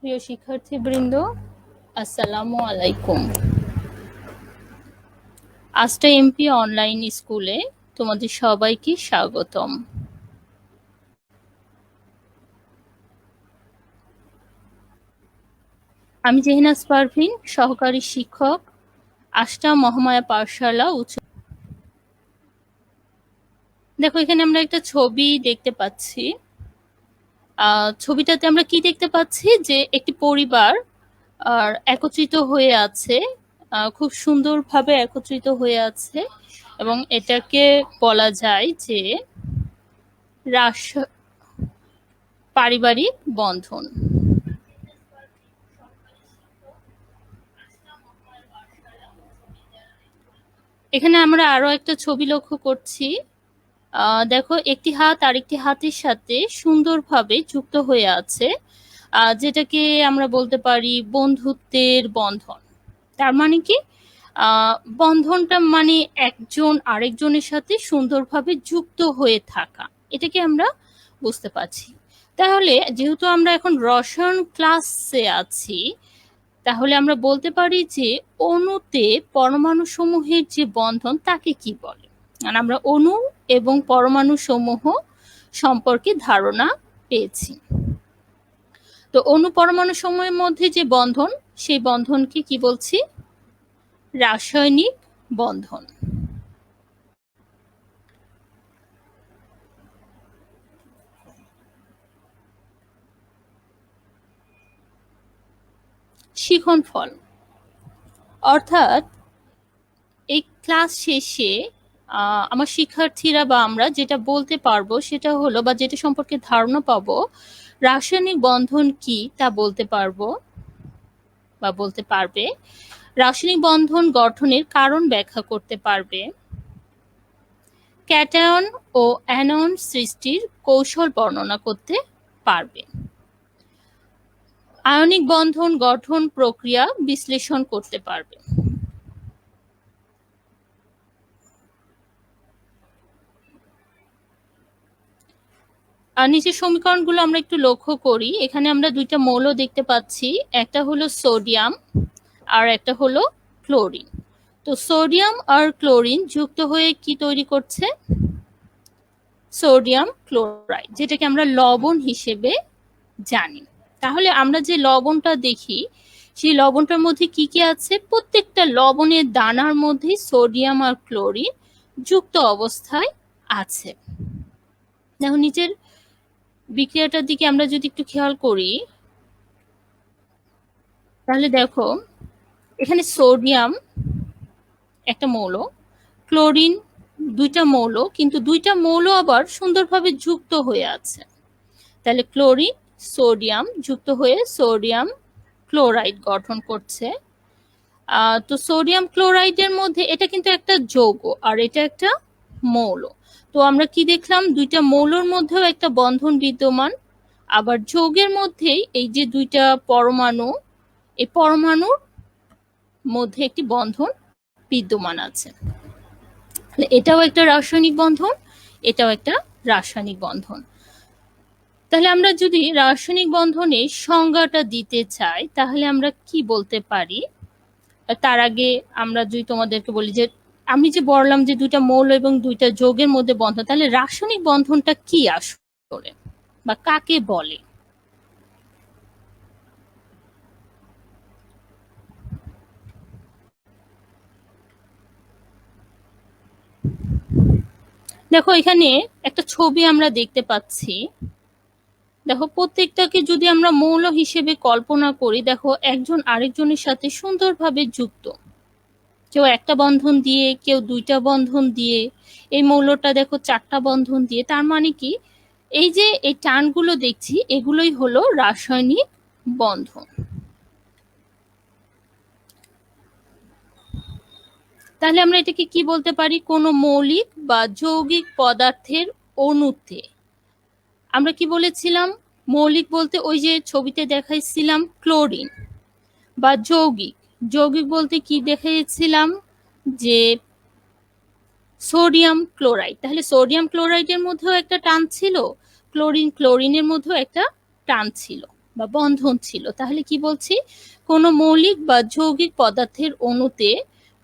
প্রিয় শিক্ষার্থীবৃন্দ, আসসালামু আলাইকুম। আস্থা এমপি অনলাইন স্কুলে তোমাদের সবাইকে স্বাগতম। আমি জেহেনাজ পারভিন, সহকারী শিক্ষক, আস্থা মহামায়া পাঠশালা উচ্চ। দেখো, এখানে আমরা একটা ছবি দেখতে পাচ্ছি। ছবিটাতে আমরা কি দেখতে পাচ্ছি, যে একটি পরিবার একত্রিত হয়ে আছে, খুব সুন্দরভাবে একত্রিত হয়ে আছে, এবং এটাকে বলা যায় যে পারিবারিক বন্ধন। এখানে আমরা আরো একটা ছবি লক্ষ্য করছি। দেখো, একটি হাত আরেকটি হাতের সাথে সুন্দরভাবে যুক্ত হয়ে আছে, যেটাকে আমরা বলতে পারি বন্ধুত্বের বন্ধন। তার মানে কি, বন্ধনটা মানে একজন আরেকজনের সাথে সুন্দরভাবে যুক্ত হয়ে থাকা, এটাকে আমরা বুঝতে পারছি। তাহলে যেহেতু আমরা এখন রসায়ন ক্লাসে আছি, তাহলে আমরা বলতে পারি যে অণুতে পরমাণু সমূহের যে বন্ধন তাকে কি বলে। আর আমরা অণু এবং পরমাণু সমূহ সম্পর্কে ধারণা পেয়েছি। তো অণু পরমাণু সমূহের মধ্যে যে বন্ধন, সেই বন্ধনকে কি বলছি? রাসায়নিক বন্ধন। শিখনফল অর্থাৎ এই ক্লাস শেষে আমার শিক্ষার্থীরা বা আমরা যেটা বলতে পারবো সেটা হলো, বা যেটা সম্পর্কে ধারণা পাবো, রাসায়নিক বন্ধন কি তা বলতে পারবো বা বলতে পারবে, রাসায়নিক বন্ধন গঠনের কারণ ব্যাখ্যা করতে পারবে, ক্যাটায়ন ও অ্যানায়ন সৃষ্টির কৌশল বর্ণনা করতে পারবে, আয়নিক বন্ধন গঠন প্রক্রিয়া বিশ্লেষণ করতে পারবে। নিচের সমীকরণগুলো আমরা একটু লক্ষ্য করি। এখানে আমরা দুইটা মৌল দেখতে পাচ্ছি, একটা হলো সোডিয়াম আর একটা হলো ক্লোরিন। তো সোডিয়াম আর ক্লোরিন যুক্ত হয়ে কি তৈরি করছে? সোডিয়াম ক্লোরাইড, যেটাকে আমরা লবণ হিসেবে জানি। তাহলে আমরা যে লবণটা দেখি, সেই লবণটার মধ্যে কি কি আছে? প্রত্যেকটা লবণের দানার মধ্যে সোডিয়াম আর ক্লোরিন যুক্ত অবস্থায় আছে। দেখো, নিচের বিক্রিয়াটার দিকে আমরা যদি একটু খেয়াল করি, তাহলে দেখো এখানে সোডিয়াম একটা মৌল, ক্লোরিন দুইটা মৌল, কিন্তু দুইটা মৌল আবার সুন্দরভাবে যুক্ত হয়ে আছে। তাহলে ক্লোরিন সোডিয়াম যুক্ত হয়ে সোডিয়াম ক্লোরাইড গঠন করছে। তো সোডিয়াম ক্লোরাইডের মধ্যে এটা কিন্তু একটা যৌগ আর এটা একটা মৌল। তো আমরা কি দেখলাম? দুইটা মৌলর মধ্যেও একটা বন্ধন বিদ্যমান, আবার যৌগের মধ্যেই এই যে দুইটা পরমাণু, এই পরমাণুর মধ্যে একটি বন্ধন বিদ্যমান আছে। এটাও একটা রাসায়নিক বন্ধন, এটাও একটা রাসায়নিক বন্ধন। তাহলে আমরা যদি রাসায়নিক বন্ধনের সংজ্ঞাটা দিতে চাই, তাহলে আমরা কি বলতে পারি? তার আগে আমরা যদি তোমাদেরকে বলি যে আমি যে বললাম যে দুইটা মৌল এবং দুইটা যৌগের মধ্যে বন্ধন, তাহলে রাসায়নিক বন্ধনটা কি আসলে বা কাকে বলে? দেখো, এখানে একটা ছবি আমরা দেখতে পাচ্ছি। দেখো, প্রত্যেকটাকে যদি আমরা মৌল হিসেবে কল্পনা করি, দেখো একজন আরেকজনের সাথে সুন্দরভাবে যুক্ত, কেউ একটা বন্ধন দিয়ে, কেউ দুইটা বন্ধন দিয়ে, এই মৌলটা দেখো চারটা বন্ধন দিয়ে। তার মানে কি, এই যে এই টানগুলো দেখছি, এগুলোই হলো রাসায়নিক বন্ধন। তাহলে আমরা এটাকে কি বলতে পারি? কোনো মৌলিক বা যৌগিক পদার্থের অণুতে আমরা কি বলেছিলাম? মৌলিক বলতে ওই যে ছবিতে দেখাইছিলাম ক্লোরিন, বা যৌগিক, যৌগিক বলতে কি দেখাইছিলাম? যে সোডিয়াম ক্লোরাইড। তাহলে সোডিয়াম ক্লোরাইডের মধ্যেও একটা টান ছিল, ক্লোরিনের মধ্যেও একটা টান ছিল। বা বন্ধন ছিল। তাহলে কি বলছি, কোনো মৌলিক বা যৌগিক পদার্থের অণুতে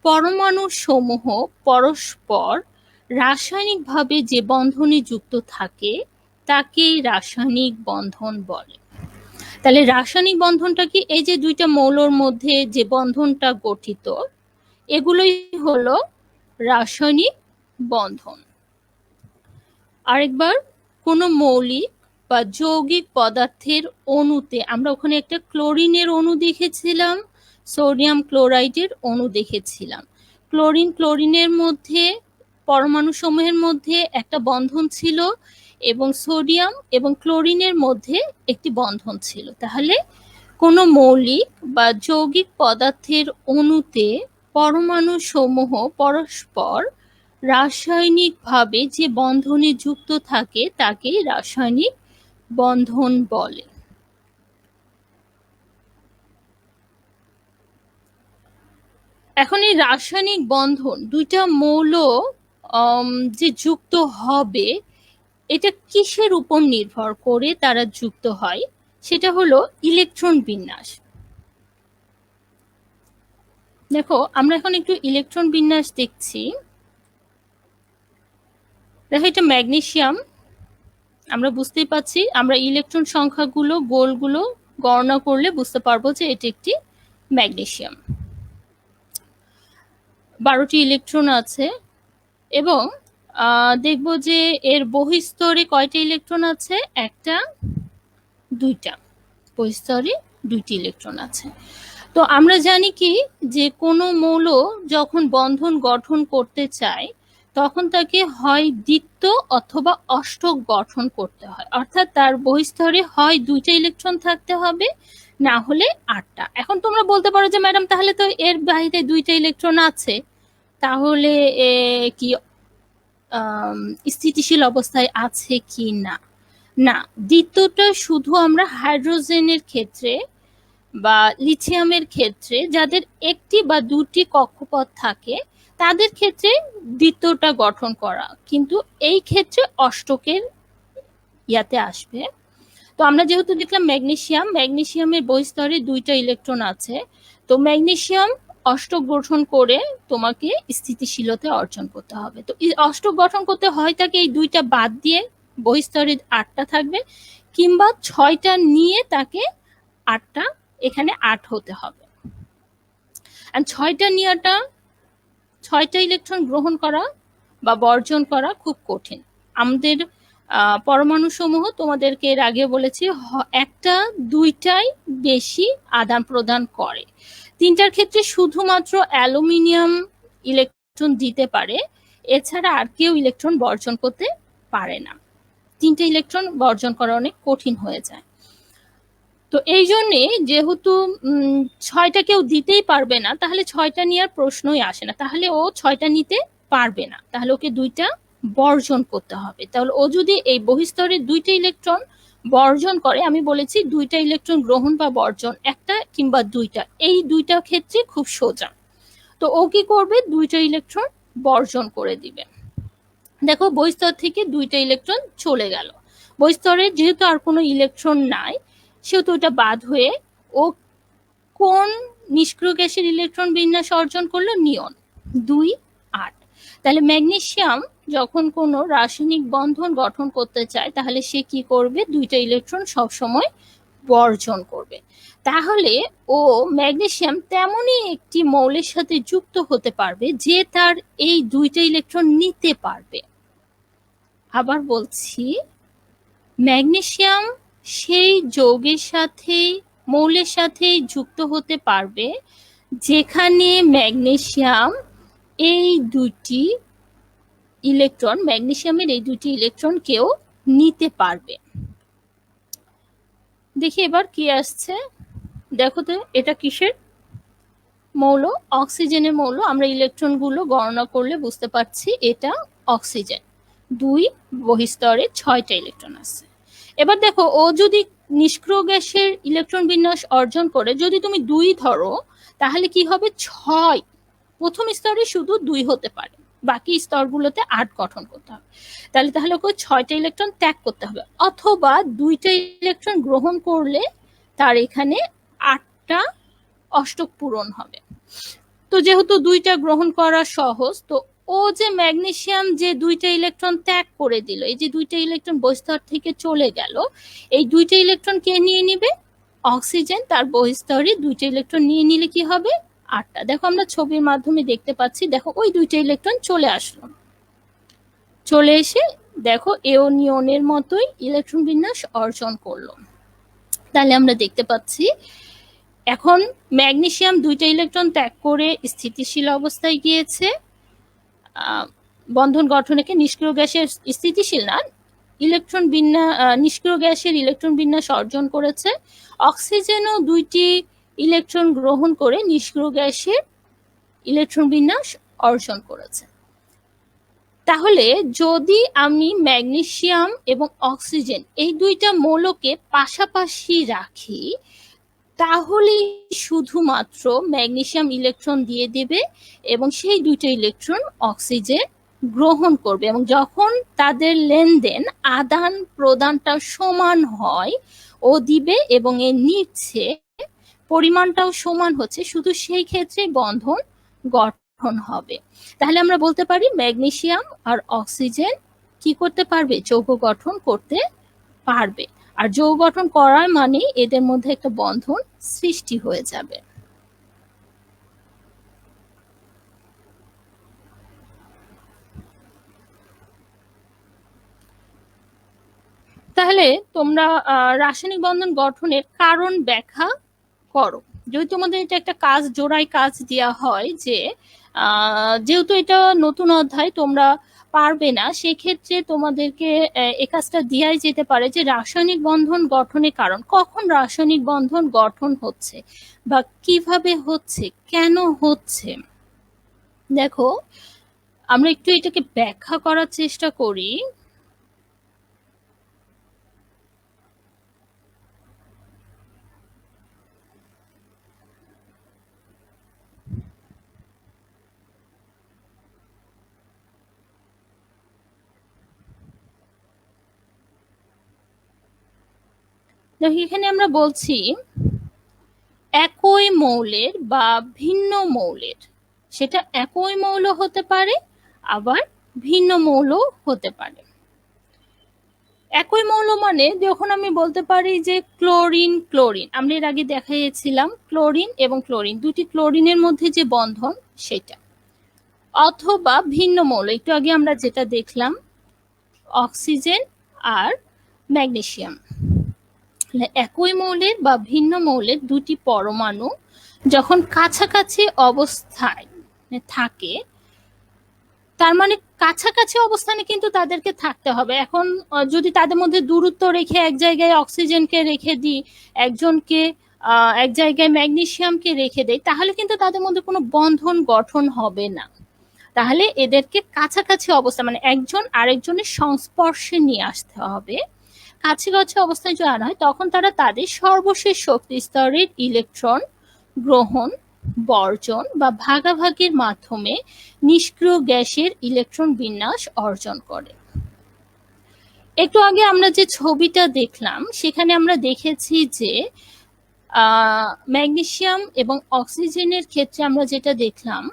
পরমাণু সমূহ পরস্পর রাসায়নিকভাবে যে বন্ধনে যুক্ত থাকে তাকেই রাসায়নিক বন্ধন বলে। তাহলে রাসায়নিক বন্ধনটা কি, এই যে দুইটা মৌলর মধ্যে যে বন্ধনটা গঠিত, এগুলোই হলো রাসায়নিক বন্ধন। আরেকবার, কোনো মৌলিক বা যৌগিক পদার্থের অণুতে, আমরা ওখানে একটা ক্লোরিনের অণু দেখেছিলাম, সোডিয়াম ক্লোরাইডের অণু দেখেছিলাম। ক্লোরিনের মধ্যে পরমাণু সমূহের মধ্যে একটা বন্ধন ছিল এবং সোডিয়াম এবং ক্লোরিনের মধ্যে একটি বন্ধন ছিল। তাহলে কোনো মৌলিক বা যৌগিক পদার্থের অণুতে পরমাণু সমূহ পরস্পর রাসায়নিকভাবে যে বন্ধনে যুক্ত থাকে তাকে রাসায়নিক বন্ধন বলে। এখন এই রাসায়নিক বন্ধন, দুইটা মৌল যে যুক্ত হবে, এটা কিসের উপর নির্ভর করে তারা যুক্ত হয়, সেটা হলো ইলেকট্রন বিন্যাস। দেখো, আমরা এখন একটু ইলেকট্রন বিন্যাস দেখছি। দেখো, এটা ম্যাগনেসিয়াম। আমরা বুঝতেই পাচ্ছি, আমরা ইলেকট্রন সংখ্যাগুলো গোলগুলো গণনা করলে বুঝতে পারবো যে এটি একটি ম্যাগনেসিয়াম। 12টি ইলেকট্রন আছে এবং দেখব যে এর বহিঃস্তরে কয়টা ইলেকট্রন আছে, একটা, দুইটা। বহিঃস্তরে 2টি ইলেকট্রন আছে। তো আমরা জানি কি, যে কোনো মৌল যখন বন্ধন গঠন করতে চায় তখন তাকে হয় দ্বিত্ব অথবা অষ্টক গঠন করতে হয়, অর্থাৎ তার বহিঃস্তরে হয় 2টা ইলেকট্রন থাকতে হবে, না হলে 8টা। এখন তোমরা বলতে পারো যে ম্যাডাম তাহলে তো এর বাইরে 2টা ইলেকট্রন আছে, তাহলে কি স্থিতিশীল অবস্থায় আছে কি না? না, দ্বিত্বটা শুধু আমরা হাইড্রোজেনের ক্ষেত্রে বা লিথিয়ামের ক্ষেত্রে, যাদের একটি বা দুটি কক্ষপথ থাকে তাদের ক্ষেত্রে দ্বিত্বটা গঠন করা, কিন্তু এই ক্ষেত্রে অষ্টকের ইয়াতে আসবে। তো আমরা যেহেতু দেখলাম ম্যাগনেসিয়ামের বহিঃস্তরে 2টা ইলেকট্রন আছে, তো ম্যাগনেসিয়াম অষ্টক গঠন করে তোমাকে স্থিতিশীলতা অর্জন করতে হবে। তো অষ্টক গঠন করতে হয় তাকে এই 2টা বাদ দিয়ে বহিঃস্তরে 8টা থাকবে, কিংবা 6টা নিয়ে তাকে 8টা, এখানে 8 হতে হবে। আর 6টা নেওয়াটা, 6টা ইলেকট্রন গ্রহণ করা বা বর্জন করা খুব কঠিন। আমাদের পরমাণু সমূহ তোমাদেরকে এর আগে বলেছি, একটা দুইটাই বেশি আদান প্রদান করে। 3টার ক্ষেত্রে শুধুমাত্র অ্যালুমিনিয়াম ইলেকট্রন দিতে পারে, এছাড়া আর কেউ ইলেকট্রন বর্জন করতে পারে না। 3টে ইলেকট্রন বর্জন করা অনেক কঠিন হয়ে যায়। তো এই জন্যে যেহেতু 6টা কেউ দিতেই পারবে না, তাহলে 6টা নেওয়ার প্রশ্নই আসে না, তাহলে ও 6টা নিতে পারবে না, তাহলে ওকে 2টা বর্জন করতে হবে। তাহলে ও যদি এই বহিঃস্তরে 2টা ইলেকট্রন বর্জন করে, আমি বলেছি 2টা ইলেকট্রন গ্রহণ বা বর্জন, একটা কিংবা 2টা, এই 2টা ক্ষেত্রে খুব সোজা। তো ও কি করবে, 2টা ইলেকট্রন বর্জন করে দিবে। দেখো, বহিঃস্তর থেকে 2টা ইলেকট্রন চলে গেল, বহিঃস্তরে যেহেতু আর কোনো ইলেকট্রন নাই সেহেতু ওটা বাদ হয়ে ও কোন নিষ্ক্রিয় গ্যাসের ইলেকট্রন বিন্যাস অর্জন করলো, নিয়ন 2, 8। তাহলে ম্যাগনেসিয়াম যখন কোনো রাসায়নিক বন্ধন গঠন করতে চায় তাহলে সে কি করবে, 2টা ইলেকট্রন সবসময় বর্জন করবে। তাহলে ও ম্যাগনেসিয়াম তেমনই একটি মৌলের সাথে যুক্ত হতে পারবে যে তার এই 2টা ইলেকট্রন নিতে পারবে। আবার বলছি, ম্যাগনেসিয়াম সেই যৌগের সাথে, মৌলের সাথে যুক্ত হতে পারবে যেখানে ম্যাগনেসিয়াম এই 2টি ইলেকট্রন, ম্যাগনেসিয়ামের এই 2টি ইলেকট্রন কেউ নিতে পারবে। দেখি এবার কি আসছে, দেখো তো এটা কিসের মৌল, অক্সিজেনের মৌল। আমরা ইলেকট্রনগুলো গণনা করলে বুঝতে পারছি এটা অক্সিজেন। 2 বহিঃস্তরে 6টা ইলেকট্রন আছে। এবার দেখো, ও যদি নিষ্ক্রিয় গ্যাসের ইলেকট্রন বিন্যাস অর্জন করে, যদি তুমি 2 ধরো তাহলে কি হবে, 6, প্রথম স্তরে শুধু 2 হতে পারে, বাকি স্তরগুলোতে 8 গঠন করতে হবে। তাহলে ওকে 6টা ইলেকট্রন ত্যাগ করতে হবে, অথবা 2টা ইলেকট্রন গ্রহণ করলে তার এখানে 8টা অষ্টক পূরণ হবে। তো যেহেতু 2টা গ্রহণ করা সহজ, তো ও যে ম্যাগনেসিয়াম যে 2টা ইলেকট্রন ত্যাগ করে দিল, এই যে 2টা ইলেকট্রন বহিঃস্তর থেকে চলে গেল, এই 2টা ইলেকট্রন কে নিয়ে নিবে? অক্সিজেন তার বহিঃস্তরে 2টা ইলেকট্রন নিয়ে নিলে কি হবে? 8টা। দেখো আমরা ছবির মাধ্যমে দেখতে পাচ্ছি, দেখো ওই 2টা ইলেকট্রন চলে আসলো, চলে এসে দেখো এওনিয়নের মতোই ইলেকট্রন বিন্যাস অর্জন করলো। তাহলে আমরা দেখতে পাচ্ছি এখন ম্যাগনেসিয়াম 2টা ইলেকট্রন ত্যাগ করে স্থিতিশীল অবস্থায় গিয়েছে, বন্ধন গঠনে নিষ্ক্রিয় গ্যাসের স্থিতিশীল না, ইলেকট্রন বিন্যাস নিষ্ক্রিয় গ্যাসের ইলেকট্রন বিন্যাস অর্জন করেছে। অক্সিজেনও 2টি ইলেকট্রন গ্রহণ করে নিষ্ক্রিয় গ্যাসের ইলেকট্রন বিন্যাস অর্জন করেছে। তাহলে যদি আমি ম্যাগনেসিয়াম এবং অক্সিজেন এই 2টা মৌলকে পাশাপাশি রাখি, তাহলে শুধুমাত্র ম্যাগনেসিয়াম ইলেকট্রন দিয়ে দেবে এবং সেই 2টা ইলেকট্রন অক্সিজেন গ্রহণ করবে, এবং যখন তাদের লেনদেন আদান প্রদানটা সমান হয়, ও দিবে এবং এ নিচ্ছে, পরিমাণটাও সমান হচ্ছে, শুধু সেই ক্ষেত্রে বন্ধন গঠন হবে। তাহলে আমরা বলতে পারি ম্যাগনেসিয়াম আর অক্সিজেন কি করতে পারবে? যৌগ গঠন করতে পারবে। আর যৌগ গঠন করার মানে এদের মধ্যে একটা বন্ধন সৃষ্টি হয়ে যাবে। তাহলে তোমরা রাসায়নিক বন্ধন গঠনের কারণ ব্যাখ্যা করো। যদি তোমাদের এটা একটা কাজ, জোড়াই কাজ দেওয়া হয়, যে যেহেতু এটা নতুন অধ্যায় তোমরা পারবে না, সেক্ষেত্রে তোমাদেরকে এই কাজটা দেওয়াই যেতে পারে যে রাসায়নিক বন্ধন গঠনের কারণ, কখন রাসায়নিক বন্ধন গঠন হচ্ছে বা কিভাবে হচ্ছে, কেন হচ্ছে। দেখো আমরা একটু এটাকে ব্যাখ্যা করার চেষ্টা করি। দেখো এখানে আমরা বলছি একই মৌলের বা ভিন্ন মৌলের, সেটা একই মৌল হতে পারে আবার ভিন্ন মৌল হতে পারে। একই মৌল মানে যখন আমি বলতে পারি যে ক্লোরিন ক্লোরিন, আমরা এর আগে দেখাইছিলাম ক্লোরিন এবং ক্লোরিন, দুটি ক্লোরিনের মধ্যে যে বন্ধন সেটা, অথবা ভিন্ন মৌল, একটু আগে আমরা যেটা দেখলাম অক্সিজেন আর ম্যাগনেসিয়াম। একই মৌলের বা ভিন্ন মৌলের দুটি পরমাণু যখন কাছাকাছি অবস্থায় থাকে, তার মানে কাছাকাছি অবস্থানে কিন্তু তাদেরকে থাকতে হবে। এখন যদি তাদের মধ্যে দূরত্ব রেখে এক জায়গায় অক্সিজেনকে রেখে দিই, একজনকে এক জায়গায় ম্যাগনেসিয়ামকে রেখে দেয়, তাহলে কিন্তু তাদের মধ্যে কোনো বন্ধন গঠন হবে না। তাহলে এদেরকে কাছাকাছি অবস্থা, মানে একজন আরেকজনের সংস্পর্শে নিয়ে আসতে হবে। কাছাকাছি অবস্থায় যদি আনা হয়, তখন তারা তাদের সর্বশেষ শক্তি স্তরের ইলেকট্রন গ্রহণ, বর্জন বা ভাগাভাগির মাধ্যমে নিষ্ক্রিয় গ্যাসের ইলেকট্রন বিন্যাস অর্জন করে। একটু আগে আমরা যে ছবিটা দেখলাম, সেখানে আমরা দেখেছি যে ম্যাগনেসিয়াম এবং অক্সিজেনের ক্ষেত্রে আমরা যেটা দেখলাম,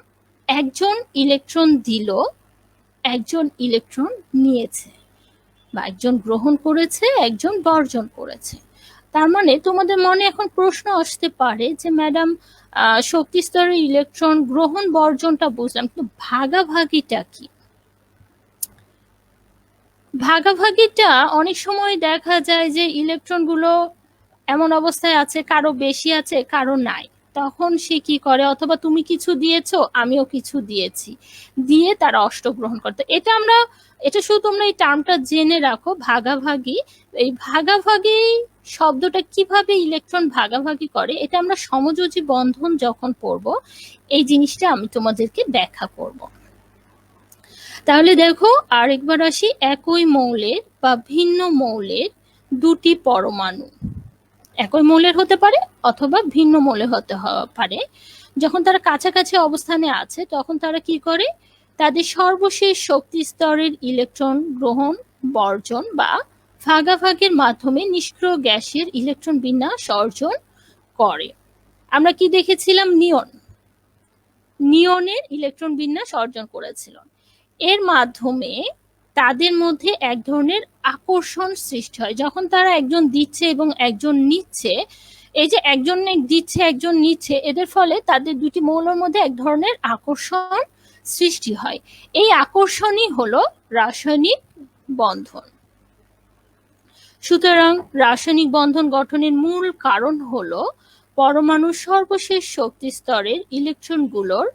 একজন ইলেকট্রন দিল, একজন ইলেকট্রন নিয়েছে, বা একজন গ্রহণ করেছে, একজন বর্জন করেছে। তার মানে তোমাদের মনে এখন প্রশ্ন আসতে পারে যে ম্যাডাম, শক্তি স্তরের ইলেকট্রন গ্রহণ বর্জনটা বুঝলাম, কিন্তু ভাগাভাগিটা কি? ভাগাভাগিটা অনেক সময় দেখা যায় যে ইলেকট্রনগুলো এমন অবস্থায় আছে, কারো বেশি আছে কারো নাই, তখন সে কি করে, অথবা তুমি কিছু দিয়েছো আমিও কিছু দিয়েছি, দিয়ে তারা অষ্টক গ্রহণ করতে। এটা শুধু তোমরা এই টার্মটা জেনে রাখো, ভাগাভাগি। এই ভাগাভাগি শব্দটা কিভাবে ইলেকট্রন ভাগাভাগি করে, এটা আমরা সমযোজী বন্ধন যখন পড়ব, এই জিনিসটা আমি তোমাদেরকে ব্যাখ্যা করব। তাহলে দেখো আরেকবার আসি, একই মৌলের বা ভিন্ন মৌলের দুটি পরমাণু, একই মৌলের হতে পারে অথবা ভিন্ন মৌলের হতে পারে, যখন তারা কাছাকাছি অবস্থানে আছে, তখন তারা কি করে, তাদের সর্বশেষ শক্তি স্তরের ইলেকট্রন গ্রহণ, বর্জন বা ভাগাভাগির মাধ্যমে নিষ্ক্রিয় গ্যাসের ইলেকট্রন বিন্যাস অর্জন করে। আমরা কি দেখেছিলাম? নিয়নের ইলেকট্রন বিন্যাস অর্জন করেছিল। এর মাধ্যমে তাদের মধ্যে এক ধরনের আকর্ষণ সৃষ্টি হয়। যখন তারা একজন দিচ্ছে এবং একজন নিচ্ছে, এই যে একজন দিচ্ছে একজন নিচ্ছে, এদের ফলে তাদের দুটি মৌলের মধ্যে এক ধরনের আকর্ষণ সৃষ্টি হয়। এই আকর্ষণই হলো রাসায়নিক বন্ধন। সুতরাং রাসায়নিক বন্ধন গঠনের মূল কারণ হলো পরমাণুর সর্বশেষ শক্তি স্তরের ইলেকট্রনগুলোর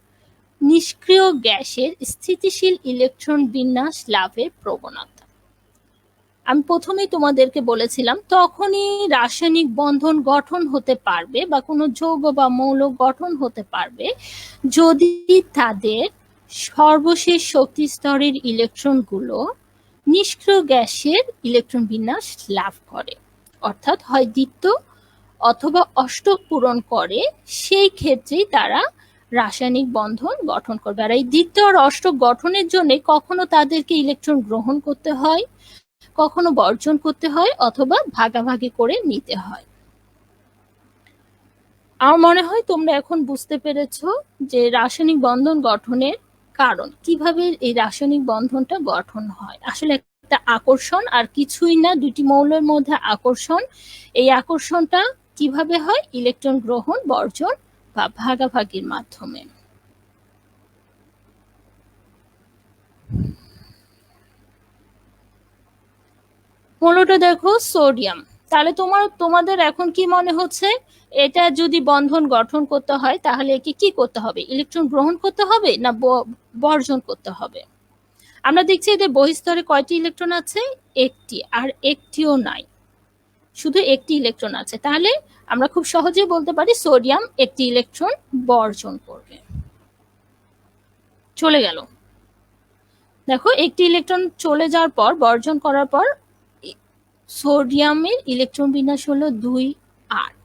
নিষ্ক্রিয় গ্যাসের স্থিতিশীল ইলেকট্রন বিন্যাস লাভের প্রবণতা। আমি প্রথমেই তোমাদেরকে বলেছিলাম, তখনই রাসায়নিক বন্ধন গঠন হতে পারবে বা কোনো যৌগ বা মৌল গঠন হতে পারবে যদি তাদের সর্বশেষ শক্তি স্তরের ইলেকট্রনগুলো নিষ্ক্রিয় গ্যাসের ইলেকট্রন বিন্যাস লাভ করে, অর্থাৎ হয় দ্বিত্ব অথবা অষ্টক পূরণ করে। সেই ক্ষেত্রেই তারা রাসায়নিক বন্ধন গঠন করবে। আর এই দ্বিত্ব আর অষ্টক গঠনের জন্য কখনো তাদেরকে ইলেকট্রন গ্রহণ করতে হয়, কখনো বর্জন করতে হয়, অথবা ভাগাভাগি করে নিতে হয়। আমার মনে হয় তোমরা এখন বুঝতে পেরেছো যে রাসায়নিক বন্ধন গঠনের কারণ, কিভাবে এই রাসায়নিক বন্ধনটা গঠন হয়। আসলে একটা আকর্ষণ, আর কিছুই না, দুটি মৌলের মধ্যে আকর্ষণ। এই আকর্ষণটা কিভাবে হয়? ইলেকট্রন গ্রহণ, বর্জন বা ভাগাভাগির মাধ্যমে। মৌলটা দেখো সোডিয়াম। তাহলে তোমাদের এখন কি মনে হচ্ছে? এটা যদি বন্ধন গঠন করতে হয় তাহলে একে কি করতে হবে? ইলেকট্রন গ্রহণ করতে হবে না বর্জন করতে হবে? আমরা দেখছি এদের বহিস্তরে কয়টি ইলেকট্রন আছে? একটি, আর একটিও নাই, শুধু একটি ইলেকট্রন আছে। তাহলে আমরা খুব সহজেই বলতে পারি সোডিয়াম একটি ইলেকট্রন বর্জন করবে। চলে গেল। দেখো একটি ইলেকট্রন চলে যাওয়ার পর, বর্জন করার পর, সোডিয়ামের ইলেকট্রন বিন্যাস হলো 2-8।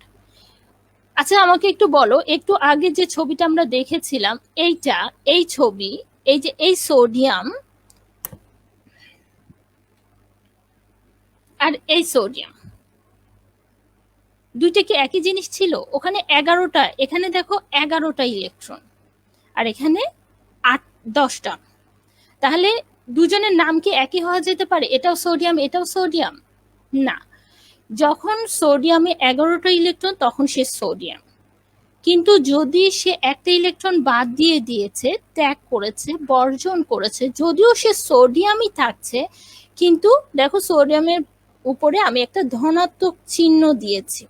আচ্ছা আমাকে একটু বলো, একটু আগে যে ছবিটা আমরা দেখেছিলাম, এই ছবি, এই যে এই সোডিয়াম আর এই সোডিয়াম, দুইটা কি একই জিনিস ছিল? ওখানে 11টা, এখানে দেখো 11টা ইলেকট্রন, আর এখানে 10টা। তাহলে দুজনের নাম কি একই হওয়া যেতে পারে? এটাও সোডিয়াম, এটাও সোডিয়াম? না। যখন সোডিয়ামে 11টা ইলেকট্রন তখন সে সোডিয়াম, কিন্তু যদি সে একটা ইলেকট্রন বাদ দিয়ে দিয়েছে, ত্যাগ করেছে, বর্জন করেছে, যদিও সে সোডিয়ামই থাকছে, কিন্তু দেখো সোডিয়ামের উপরে আমি একটা ধনাত্মক চিহ্ন দিয়েছি।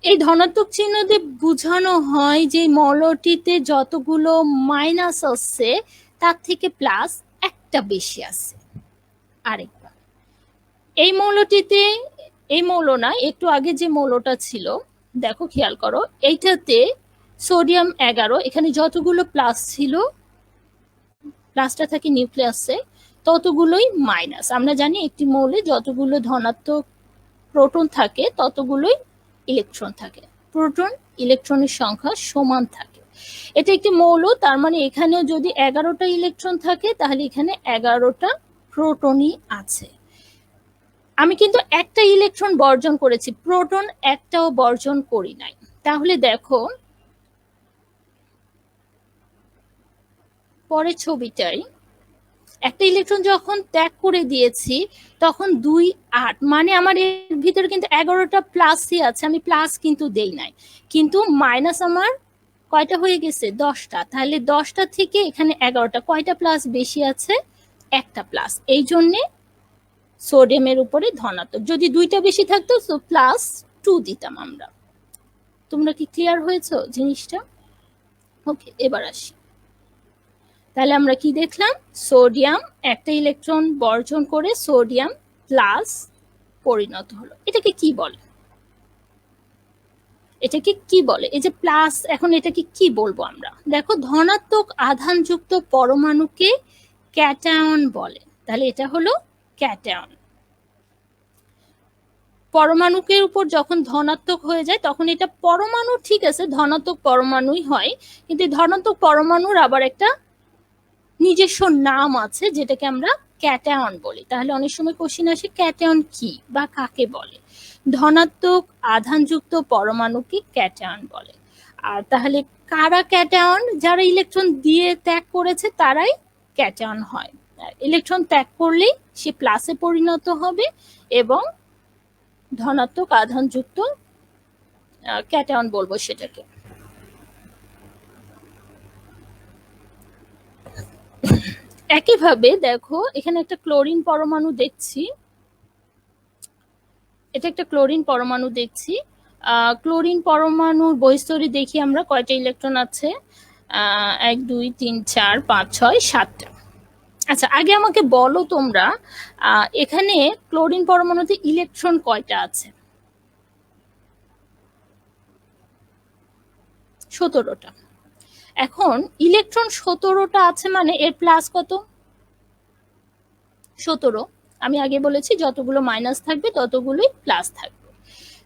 এই ধনাত্মক চিহ্ন দিয়ে বোঝানো হয় যে মৌলটিতে যতগুলো মাইনাস আসছে তার থেকে প্লাস একটা বেশি আছে। আরেকবার, এই মৌলটিতে, এই মৌল না, একটু আগে যে মৌলটা ছিল, দেখো খেয়াল করো, এইটাতে সোডিয়াম 11, এখানে যতগুলো প্লাস ছিল, প্লাসটা থাকে নিউক্লিয়াসে, ততগুলোই মাইনাস। আমরা জানি একটি মৌলে যতগুলো ধনাত্মক প্রোটন থাকে ততগুলোই ইলেকট্রন থাকে, প্রোটন ইলেকট্রনের সংখ্যা সমান থাকে। এটা একটি মৌল, তার মানে এখানেও যদি 11টা ইলেকট্রন থাকে তাহলে এখানে 11টা প্রোটনই আছে। আমি কিন্তু একটা ইলেকট্রন বর্জন করেছি, প্রোটন একটাও বর্জন করি নাই। তাহলে দেখো পরের ছবিটাই, একটা ইলেকট্রন যখন ত্যাগ করে দিয়েছি তখন 2-8, মানে আমার এর ভিতরে কিন্তু 11টা প্লাসই আছে, আমি প্লাস কিন্তু দেই নাই, কিন্তু মাইনাস আমার কয়টা হয়ে গেছে? 10টা। তাহলে 10টা থেকে এখানে 11টা, কয়টা প্লাস বেশি আছে? একটা প্লাস। এই জন্যে সোডিয়ামের উপরে ধনাত্মক। যদি 2টা বেশি থাকতো তো +2 দিতাম আমরা। তোমরা কি ক্লিয়ার হয়েছো জিনিসটা? ওকে, এবার আসি। তাহলে আমরা কি দেখলাম? সোডিয়াম একটা ইলেকট্রন বর্জন করে সোডিয়াম প্লাস পরিণত হলো। এটাকে কি বলে? এটাকে কি বলে? এই যে প্লাস, এখন এটাকে কি বলবো আমরা? দেখো ধনাত্মক আধানযুক্ত পরমাণুকে ক্যাটায়ন বলে। তাহলে এটা হলো ক্যাটায়ন। পরমাণুকে উপর যখন ধনাত্মক হয়ে যায় তখন এটা পরমাণু, ঠিক আছে, ধনাত্মক পরমাণুই হয়, কিন্তু ধনাত্মক পরমাণুর আবার একটা নিজস্ব নাম আছে যেটাকে আমরা ক্যাটায়ন বলি। তাহলে অনেক সময় কোশ্চেন আসে ক্যাটায়ন কি বা কাকে বলে। ধনাত্মক আধানযুক্ত পরমাণুকে ক্যাটায়ন বলে। আর তাহলে কারা ক্যাটায়ন? যারা ইলেকট্রন দিয়ে ত্যাগ করেছে তারাই ক্যাটায়ন হয়। ইলেকট্রন ত্যাগ করলেই সে প্লাসে পরিণত হবে এবং ধনাত্মক আধানযুক্ত ক্যাটায়ন বলবো সেটাকে। একইভাবে দেখো এখানে একটা ক্লোরিন পরমাণু দেখছি, এটা একটা ক্লোরিন পরমাণু দেখছি। ক্লোরিন পরমাণুর বহিঃস্তরে দেখি আমরা কয়টা ইলেকট্রন আছে। 1 2 3 4 5 6 7টা। আচ্ছা আগে আমাকে বলো তোমরা এখানে ক্লোরিন পরমাণুতে ইলেকট্রন কয়টা আছে? 17টা। এখন ইলেকট্রন 17টা আছে মানে এর প্লাস কত? 17। আমি আগে বলেছি যতগুলো মাইনাস থাকবে ততগুলোই প্লাস থাকবে।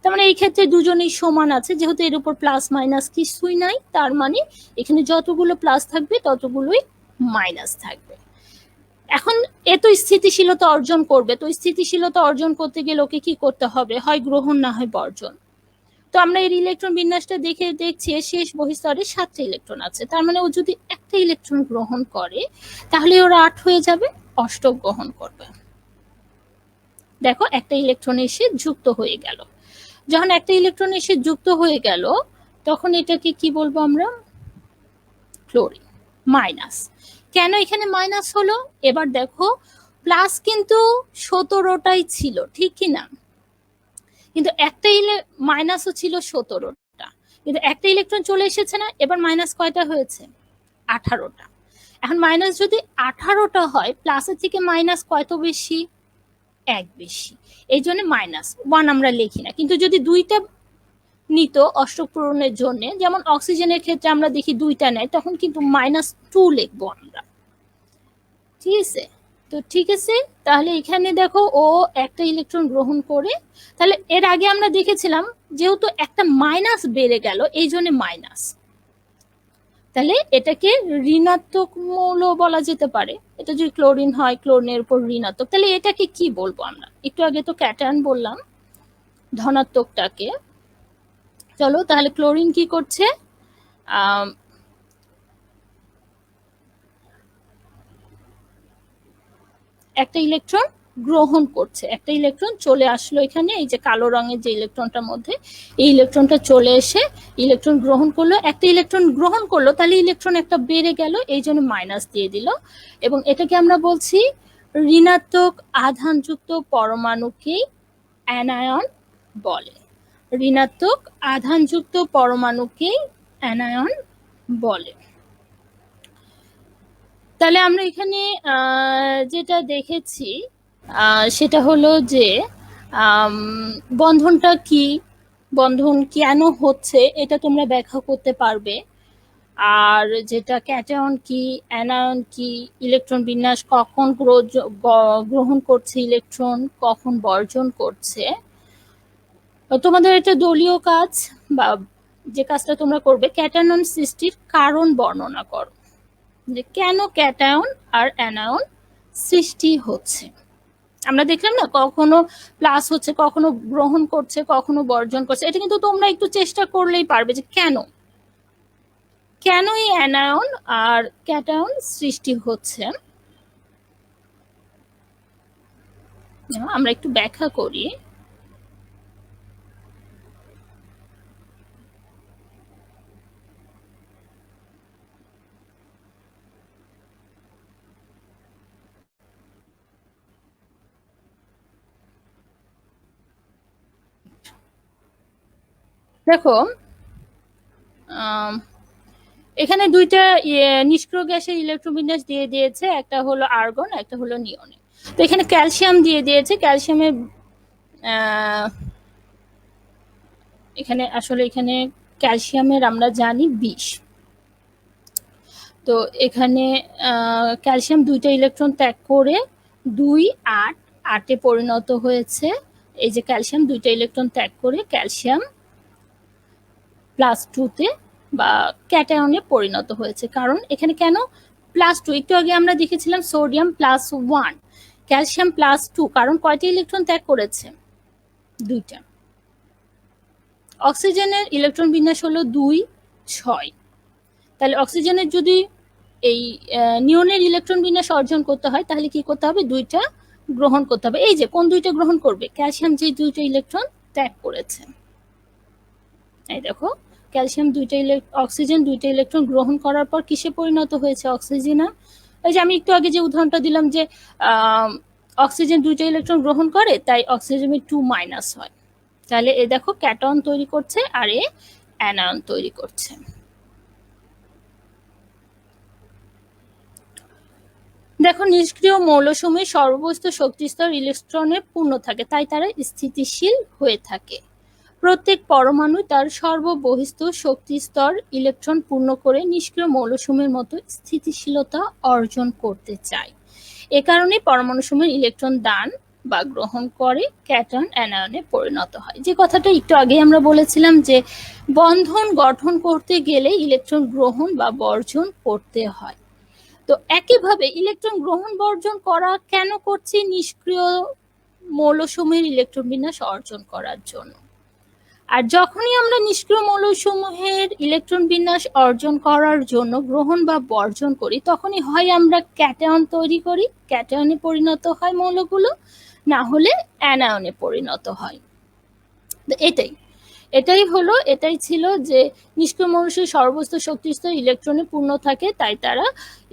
তার মানে এই ক্ষেত্রে দুজনেই সমান আছে, যেহেতু এর উপর প্লাস মাইনাস কিছুই নাই, তার মানে এখানে যতগুলো প্লাস থাকবে ততগুলোই মাইনাস থাকবে। এখন এত স্থিতিশীলতা অর্জন করবে, তো স্থিতিশীলতা অর্জন করতে গেলে ওকে কি করতে হবে? হয় গ্রহণ না হয় বর্জন। তো আমরা এর ইলেকট্রন বিন্যাসটা দেখছি শেষ বহিঃস্তরে 7টা ইলেকট্রন আছে, তার মানে ও যদি একটা ইলেকট্রন গ্রহণ করে তাহলে ওর 8 হয়ে যাবে, অষ্টক গ্রহণ করবে। দেখো একটা ইলেকট্রন এসে যুক্ত হয়ে গেল। যখন একটা ইলেকট্রন এসে যুক্ত হয়ে গেল তখন এটাকে কি বলবো আমরা? ক্লোরিন। মাইনাস। কেন এখানে মাইনাস হলো? এবার দেখো প্লাস কিন্তু 17টাই ছিল, ঠিক কি না? কিন্তু একটা মাইনাসও ছিল 17টা, কিন্তু একটা ইলেকট্রন চলে এসেছে না, এবার মাইনাস কয়টা হয়েছে? 18টা। এখন মাইনাস যদি 18টা হয় প্লাসের থেকে মাইনাস কত বেশি? 1 বেশি। এই জন্য -1 আমরা লিখি না, কিন্তু যদি দুইটা নিত অষ্টক পূরণের জন্য, যেমন অক্সিজেনের ক্ষেত্রে আমরা দেখি দুইটা নেয়, তখন কিন্তু -2 লিখবো আমরা। ঠিক আছে? তো ঠিক আছে, তাহলে এখানে দেখো ও একটা ইলেকট্রন গ্রহণ করে, তাহলে এর আগে আমরা দেখেছিলাম যেহেতু একটা মাইনাস বেড়ে গেল এই জন্য মাইনাস, তাহলে এটাকে ঋণাত্মক মৌল বলা যেতে পারে। এটা যদি ক্লোরিন হয়, ক্লোরিনের উপর ঋণাত্মক, তাহলে এটাকে কি বলবো আমরা? একটু আগে তো ক্যাটায়ন বললাম, ধনাত্মকটাকে। চলো তাহলে ক্লোরিন কি করছে? একটা ইলেকট্রন গ্রহণ করছে, একটা ইলেকট্রন চলে আসলো এখানে, এই যে কালো রঙের যে ইলেকট্রনটার মধ্যে, এই ইলেকট্রনটা চলে এসে ইলেকট্রন গ্রহণ করলো। একটা ইলেকট্রন গ্রহণ করলো, তাহলে ইলেকট্রন একটা বেড়ে গেল, এই জন্য মাইনাস দিয়ে দিল, এবং এটাকে আমরা বলছি ঋণাত্মক আধানযুক্ত পরমাণুকেই অ্যানায়ন বলে। ঋণাত্মক আধানযুক্ত পরমাণুকেই অ্যানায়ন বলে। তাহলে আমরা এখানে যেটা দেখেছি সেটা হলো যে বন্ধনটা কি, বন্ধন কেন হচ্ছে এটা তোমরা ব্যাখ্যা করতে পারবে। আর যেটা ক্যাটায়ন কি, অ্যানায়ন কি, ইলেকট্রন বিন্যাস কখন গ্রহণ করছে ইলেকট্রন, কখন বর্জন করছে। তোমাদের এটা দলীয় কাজ, বা যে কাজটা তোমরা করবে, ক্যাটায়ন সৃষ্টির কারণ বর্ণনা করো, যে কেন ক্যাটায়ন আর অ্যানায়ন সৃষ্টি হচ্ছে। আমরা দেখলাম না, কখনো প্লাস হচ্ছে, কখনো গ্রহণ করছে, কখনো বর্জন করছে। এটা কিন্তু তোমরা একটু চেষ্টা করলেই পারবে যে কেন কেন এই অ্যানায়ন আর ক্যাটায়ন সৃষ্টি হচ্ছে। আমরা একটু ব্যাখ্যা করি। দেখো এখানে দুইটা নিষ্ক্রিয় গ্যাসের ইলেকট্রোবিন্যাস দিয়ে দিয়েছে, একটা হলো আর্গন, একটা হলো নিয়নে। তো এখানে ক্যালসিয়াম দিয়ে দিয়েছে, ক্যালসিয়ামের এখানে আসলে এখানে ক্যালসিয়ামের আমরা জানি 20। তো এখানে ক্যালসিয়াম দুইটা ইলেকট্রন ত্যাগ করে 2 8 8-এ পরিণত হয়েছে। এই যে ক্যালসিয়াম দুইটা ইলেকট্রন ত্যাগ করে ক্যালসিয়াম +2-তে বা ক্যাটায়নে পরিণত হয়েছে। কারণ এখানে কেন +2, একটু আগে আমরা দেখেছিলাম সোডিয়াম +1, ক্যালসিয়াম +2, কারণ কয়টা ইলেকট্রন ত্যাগ করেছে? 2টা। অক্সিজেনের ইলেকট্রন বিন্যাস হলো 2, 6। তাহলে অক্সিজেনের যদি এই নিয়নের ইলেকট্রন বিন্যাস অর্জন করতে হয় তাহলে কি করতে হবে? 2টা গ্রহণ করতে হবে। এই যে কোন 2টা গ্রহণ করবে? ক্যালসিয়াম যে 2টা ইলেকট্রন ত্যাগ করেছে। এই দেখো, ক্যালসিয়াম অক্সিজেন 2টা ইলেকট্রন গ্রহণ করার পর কিসে পরিণত হয়েছে? অক্সিজেনে। এই যে আমি একটু আগে যে উদাহরণটা দিলাম যে অক্সিজেন 2টা ইলেকট্রন গ্রহণ করে, তাই অক্সিজেনের 2- হয়। তাহলে এ দেখো ক্যাটন তৈরি করছে আর এ অ্যানায়ন তৈরি করছে। দেখো, নিষ্ক্রিয় মৌলসমূহের সর্ববস্তু শক্তিস্তর ইলেকট্রনে পূর্ণ থাকে, তাই তারা স্থিতিশীল হয়ে থাকে। প্রত্যেক পরমাণু তার সর্ববহিস্থ শক্তিস্তর ইলেকট্রন পূর্ণ করে নিষ্ক্রিয় মৌলসমূহের মতো স্থিতিশীলতা অর্জন করতে চায়। এ কারণে পরমাণুসমূহের ইলেকট্রন দান বা গ্রহণ করে ক্যাটন অ্যানায়নে পরিণত হয়। যে কথাটা একটু আগে আমরা বলেছিলাম যে বন্ধন গঠন করতে গেলে ইলেকট্রন গ্রহণ বা বর্জন করতে হয়। তো একইভাবে ইলেকট্রন গ্রহণ বর্জন করা কেন করছি? নিষ্ক্রিয় মৌলসমূহের ইলেকট্রন বিন্যাস অর্জন করার জন্য। আর যখনই আমরা নিষ্ক্রিয় মৌলসমূহের ইলেকট্রন বিন্যাস অর্জন করার জন্য গ্রহণ বা বর্জন করি, তখনই হয় আমরা ক্যাটায়ন তৈরি করি, ক্যাটায়নে পরিণত হয় মৌলগুলো, না হলে অ্যানায়নে পরিণত হয়। এটাই ছিল যে নিষ্ক্রিয় মৌলসমূহের সর্ববস্তু শক্তিস্তর ইলেকট্রনে পূর্ণ থাকে, তাই তারা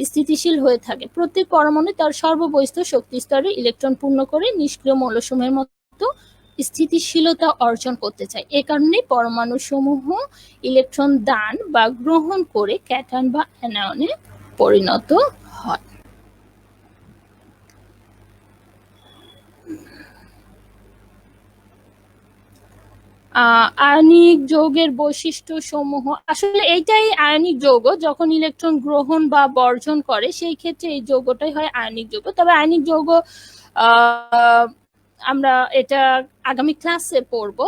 স্থিতিশীল হয়ে থাকে। প্রত্যেক পরমাণু তার সর্ববস্তু শক্তিস্তরে ইলেকট্রন পূর্ণ করে নিষ্ক্রিয় মৌলসমূহের মতো স্থিতিশীলতা অর্জন করতে চায়। এ কারণে পরমাণুসমূহ ইলেকট্রন দান বা গ্রহণ করে ক্যাটায়ন বা অ্যানায়নে পরিণত হয়। আয়নিক যৌগের বৈশিষ্ট্য সমূহ, আসলে এইটাই আয়নিক যৌগ। যখন ইলেকট্রন গ্রহণ বা বর্জন করে সেই ক্ষেত্রে এই যৌগটাই হয় আয়নিক যৌগ। তবে আয়নিক যৌগ আমরা এটা আগামী ক্লাসে পড়ব।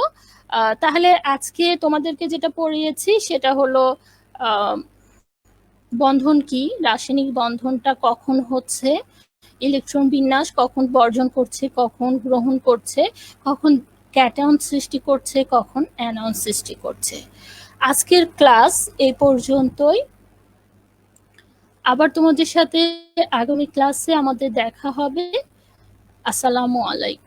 তাহলে আজকে তোমাদেরকে যেটা পড়িয়েছি সেটা হলো বন্ধন কি, রাসায়নিক বন্ধনটা কখন হচ্ছে, ইলেকট্রন বিন্যাস কখন বর্জন করছে, কখন গ্রহণ করছে, কখন ক্যাটায়ন সৃষ্টি করছে, কখন অ্যানায়ন সৃষ্টি করছে। আজকের ক্লাস এই পর্যন্তই। আবার তোমাদের সাথে আগামী ক্লাসে আমাদের দেখা হবে। আসসালামু আলাইকুম।